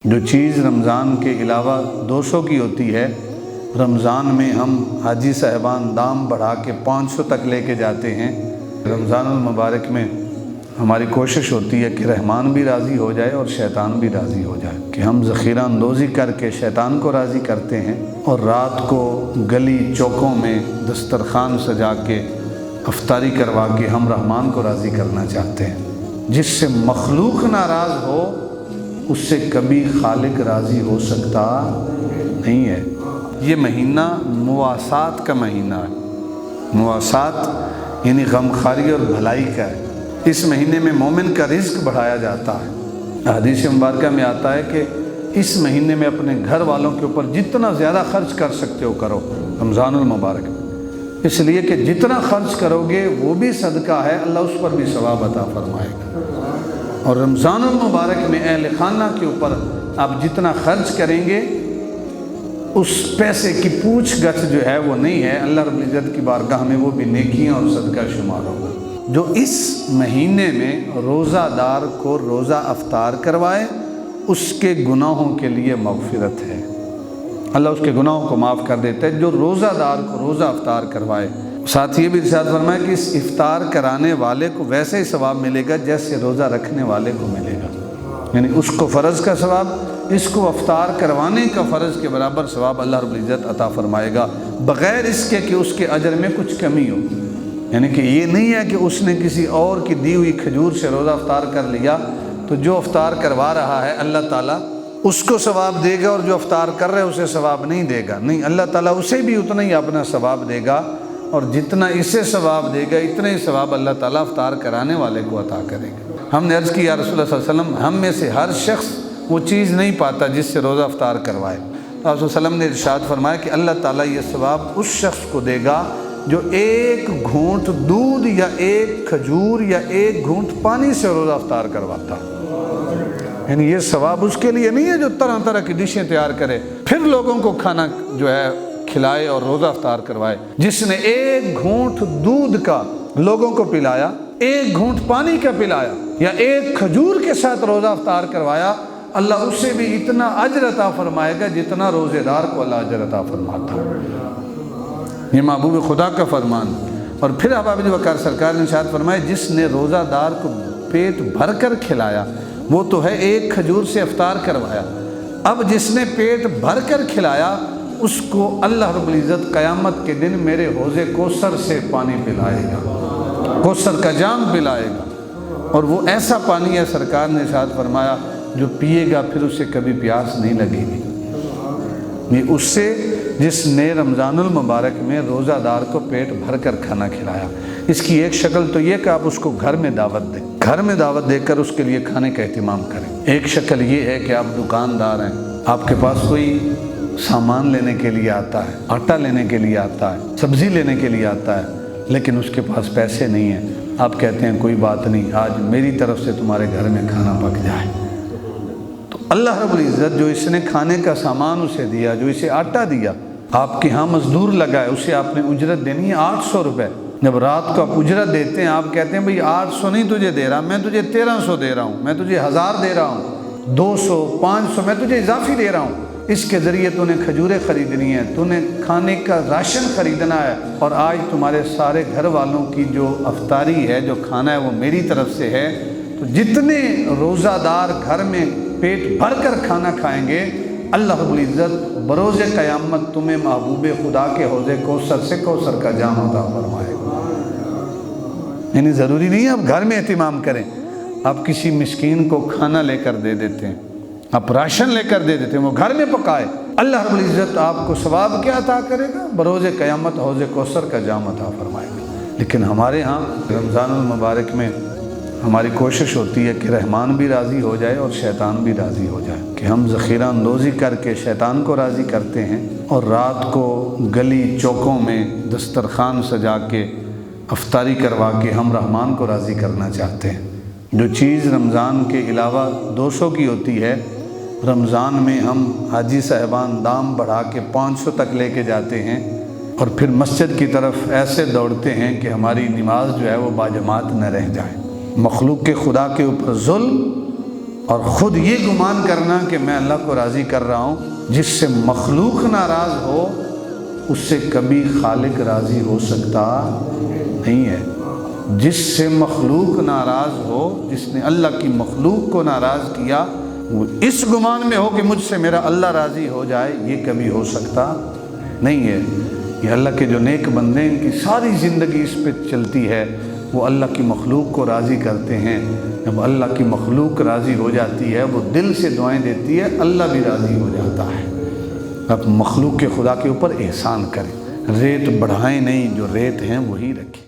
جو چیز رمضان کے علاوہ 200 کی ہوتی ہے، رمضان میں ہم حاجی صاحبان دام بڑھا کے 500 تک لے کے جاتے ہیں۔ رمضان المبارک میں ہماری کوشش ہوتی ہے کہ رحمان بھی راضی ہو جائے اور شیطان بھی راضی ہو جائے، کہ ہم ذخیرہ اندوزی کر کے شیطان کو راضی کرتے ہیں اور رات کو گلی چوکوں میں دسترخوان سجا کے افطاری کروا کے ہم رحمان کو راضی کرنا چاہتے ہیں۔ جس سے مخلوق ناراض ہو اس سے کبھی خالق راضی ہو سکتا نہیں ہے۔ یہ مہینہ مواسات کا مہینہ ہے۔ مواسات یعنی غمخواری اور بھلائی کا ہے۔ اس مہینے میں مومن کا رزق بڑھایا جاتا ہے۔ حدیث مبارکہ میں آتا ہے کہ اس مہینے میں اپنے گھر والوں کے اوپر جتنا زیادہ خرچ کر سکتے ہو کرو رمضان المبارک میں، اس لیے کہ جتنا خرچ کرو گے وہ بھی صدقہ ہے، اللہ اس پر بھی ثواب عطا فرمائے گا۔ اور رمضان المبارک میں اہل خانہ کے اوپر آپ جتنا خرچ کریں گے اس پیسے کی پوچھ گچھ جو ہے وہ نہیں ہے، اللہ رب العزت کی بارگاہ میں وہ بھی نیکیاں اور صدقہ شمار ہوگا۔ جو اس مہینے میں روزہ دار کو روزہ افطار کروائے اس کے گناہوں کے لیے مغفرت ہے، اللہ اس کے گناہوں کو معاف کر دیتا ہے جو روزہ دار کو روزہ افطار کروائے۔ ساتھ یہ بھی ارشاد فرمایا کہ اس افطار کرانے والے کو ویسے ہی ثواب ملے گا جیسے روزہ رکھنے والے کو ملے گا، یعنی اس کو فرض کا ثواب، اس کو افطار کروانے کا فرض کے برابر ثواب اللہ رب العزت عطا فرمائے گا، بغیر اس کے کہ اس کے اجر میں کچھ کمی ہو۔ یعنی کہ یہ نہیں ہے کہ اس نے کسی اور کی دی ہوئی کھجور سے روزہ افطار کر لیا تو جو افطار کروا رہا ہے اللہ تعالیٰ اس کو ثواب دے گا اور جو افطار کر رہے اسے ثواب نہیں دے گا۔ نہیں، اللہ تعالیٰ اسے بھی اتنا ہی اپنا ثواب دے گا، اور جتنا اسے ثواب دے گا اتنا ہی ثواب اللہ تعالیٰ افطار کرانے والے کو عطا کرے گا۔ ہم نے عرض کی یا رسول اللہ صلی اللہ علیہ وسلم، ہم میں سے ہر شخص وہ چیز نہیں پاتا جس سے روزہ افطار کروائے۔ آپ صلی اللہ علیہ وسلم نے ارشاد فرمایا کہ اللہ تعالیٰ یہ ثواب اس شخص کو دے گا جو ایک گھونٹ دودھ یا ایک کھجور یا ایک گھونٹ پانی سے روزہ افطار کرواتا۔ یعنی یہ ثواب اس کے لیے نہیں ہے جو طرح طرح کی ڈشیں تیار کرے پھر لوگوں کو کھانا جو ہے کھلائے اور روزہ افطار کروائے۔ جس نے ایک گھونٹ دودھ کا لوگوں کو پلایا، ایک گھونٹ پانی کا پلایا یا ایک کھجور کے ساتھ روزہ افطار کروایا، اللہ اسے بھی اتنا اجر عطا فرمائے گا جتنا روزے دار کو اللہ اجر عطا فرماتا۔ یہ محبوب خدا کا فرمان۔ اور پھر احباب وقار سرکار نے ارشاد فرمایا جس نے روزہ دار کو پیٹ بھر کر کھلایا وہ تو ہے ایک کھجور سے افطار کروایا، اب جس نے پیٹ بھر کر کھلایا اس کو اللہ رب العزت قیامت کے دن میرے حوض کوثر سے پانی پلائے گا، کوثر کا جام پلائے گا، اور وہ ایسا پانی ہے سرکار نے ارشاد فرمایا جو پیے گا پھر اسے کبھی پیاس نہیں لگے گی۔ یہ اس سے جس نے رمضان المبارک میں روزہ دار کو پیٹ بھر کر کھانا کھلایا۔ اس کی ایک شکل تو یہ کہ آپ اس کو گھر میں دعوت دیں، گھر میں دعوت دے کر اس کے لیے کھانے کا اہتمام کریں۔ ایک شکل یہ ہے کہ آپ دکاندار ہیں، آپ کے پاس کوئی سامان لینے کے لیے آتا ہے، آٹا لینے کے لیے آتا ہے، سبزی لینے کے لیے آتا ہے، لیکن اس کے پاس پیسے نہیں ہیں، آپ کہتے ہیں کوئی بات نہیں، آج میری طرف سے تمہارے گھر میں کھانا پک جائے۔ تو اللہ رب العزت جو اس نے کھانے کا سامان اسے دیا، جو اسے آٹا دیا، آپ کے ہاں مزدور لگا ہے، اسے آپ نے اجرت دینی ہے 800 روپے۔ جب رات کو آپ اجرت دیتے ہیں آپ کہتے ہیں بھئی 800 نہیں تجھے دے رہا، میں تجھے 1300 دے رہا ہوں، میں تجھے 1000 دے رہا ہوں، 200 500 میں تجھے اضافی دے رہا ہوں۔ اس کے ذریعے تو نے کھجوریں خریدنی ہے، تو نے کھانے کا راشن خریدنا ہے، اور آج تمہارے سارے گھر والوں کی جو افطاری ہے، جو کھانا ہے وہ میری طرف سے ہے۔ تو جتنے روزہ دار گھر میں پیٹ بھر کر کھانا کھائیں گے اللہ رب العزت بروز قیامت تمہیں محبوب خدا کے حوض کوثر سے کوثر کا جام عطا فرمائے گا۔ یعنی ضروری نہیں ہے آپ گھر میں اہتمام کریں، آپ کسی مسکین کو کھانا لے کر دے دیتے ہیں، آپ راشن لے کر دے دیتے ہیں، وہ گھر میں پکائے، اللہ رب العزت آپ کو ثواب کیا عطا کرے گا؟ بروز قیامت حوض کوثر کا جام عطا فرمائے گا۔ لیکن ہمارے ہاں رمضان المبارک میں ہماری کوشش ہوتی ہے کہ رحمان بھی راضی ہو جائے اور شیطان بھی راضی ہو جائے، کہ ہم ذخیرہ اندوزی کر کے شیطان کو راضی کرتے ہیں اور رات کو گلی چوکوں میں دسترخوان سجا کے افطاری کروا کے ہم رحمان کو راضی کرنا چاہتے ہیں۔ جو چیز رمضان کے علاوہ 200 کی ہوتی ہے، رمضان میں ہم حاجی صاحبان دام بڑھا کے 500 تک لے کے جاتے ہیں اور پھر مسجد کی طرف ایسے دوڑتے ہیں کہ ہماری نماز جو ہے وہ باجماعت نہ رہ جائے۔ مخلوق کے خدا کے اوپر ظلم اور خود یہ گمان کرنا کہ میں اللہ کو راضی کر رہا ہوں، جس سے مخلوق ناراض ہو اس سے کبھی خالق راضی ہو سکتا نہیں ہے۔ جس سے مخلوق ناراض ہو، جس نے اللہ کی مخلوق کو ناراض کیا، وہ اس گمان میں ہو کہ مجھ سے میرا اللہ راضی ہو جائے، یہ کبھی ہو سکتا نہیں ہے۔ یہ اللہ کے جو نیک بندے ہیں، ان کی ساری زندگی اس پہ چلتی ہے، وہ اللہ کی مخلوق کو راضی کرتے ہیں۔ جب اللہ کی مخلوق راضی ہو جاتی ہے، وہ دل سے دعائیں دیتی ہے، اللہ بھی راضی ہو جاتا ہے۔ اب مخلوق کے خدا کے اوپر احسان کریں، ریٹ بڑھائیں نہیں، جو ریٹ ہیں وہی رکھیں۔